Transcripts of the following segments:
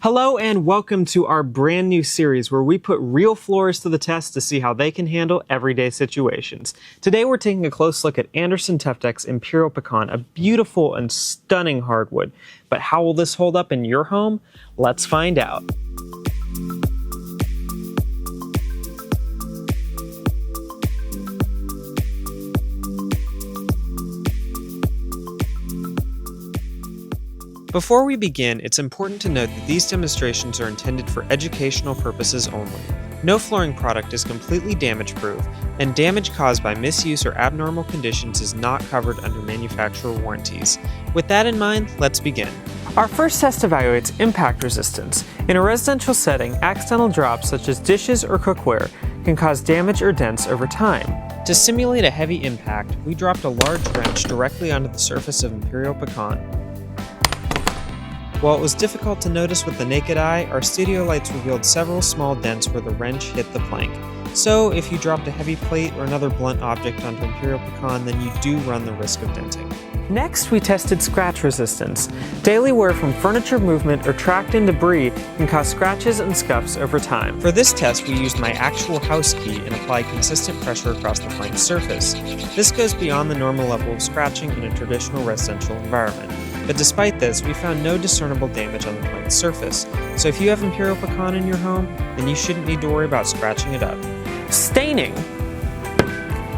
Hello and welcome to our brand new series where we put real floors to the test to see how they can handle everyday situations. Today we're taking a close look at Anderson Tuftex Imperial Pecan, a beautiful and stunning hardwood. But how will this hold up in your home? Let's find out. Before we begin, it's important to note that these demonstrations are intended for educational purposes only. No flooring product is completely damage-proof, and damage caused by misuse or abnormal conditions is not covered under manufacturer warranties. With that in mind, let's begin. Our first test evaluates impact resistance. In a residential setting, accidental drops such as dishes or cookware can cause damage or dents over time. To simulate a heavy impact, we dropped a large wrench directly onto the surface of Imperial Pecan. While it was difficult to notice with the naked eye, our studio lights revealed several small dents where the wrench hit the plank. So if you dropped a heavy plate or another blunt object onto Imperial Pecan, then you do run the risk of denting. Next, we tested scratch resistance. Daily wear from furniture movement or tracked in debris can cause scratches and scuffs over time. For this test, we used my actual house key and applied consistent pressure across the plank's surface. This goes beyond the normal level of scratching in a traditional residential environment. But despite this, we found no discernible damage on the plank's surface. So if you have Imperial Pecan in your home, then you shouldn't need to worry about scratching it up. Staining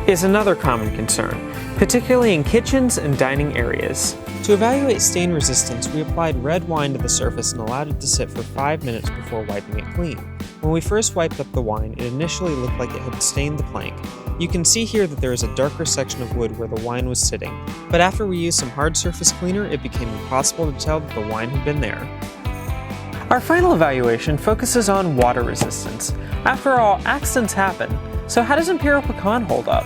is another common concern, particularly in kitchens and dining areas. To evaluate stain resistance, we applied red wine to the surface and allowed it to sit for 5 minutes before wiping it clean. When we first wiped up the wine, it initially looked like it had stained the plank. You can see here that there is a darker section of wood where the wine was sitting, but after we used some hard surface cleaner, it became impossible to tell that the wine had been there. Our final evaluation focuses on water resistance. After all, accidents happen, so how does Imperial Pecan hold up?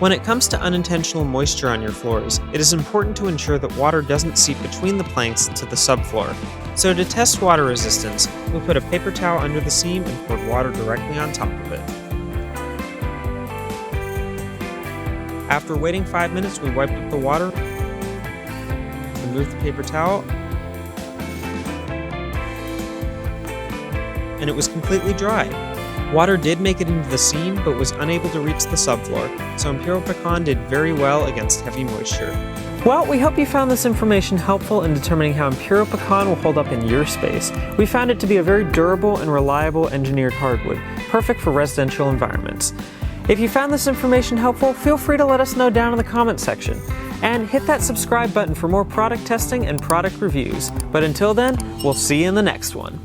When it comes to unintentional moisture on your floors, it is important to ensure that water doesn't seep between the planks to the subfloor. So to test water resistance, we put a paper towel under the seam and poured water directly on top of it. After waiting 5 minutes, we wiped up the water, removed the paper towel, and it was completely dry. Water did make it into the seam, but was unable to reach the subfloor, so Imperial Pecan did very well against heavy moisture. Well, we hope you found this information helpful in determining how Imperial Pecan will hold up in your space. We found it to be a very durable and reliable engineered hardwood, perfect for residential environments. If you found this information helpful, feel free to let us know down in the comments section. And hit that subscribe button for more product testing and product reviews. But until then, we'll see you in the next one.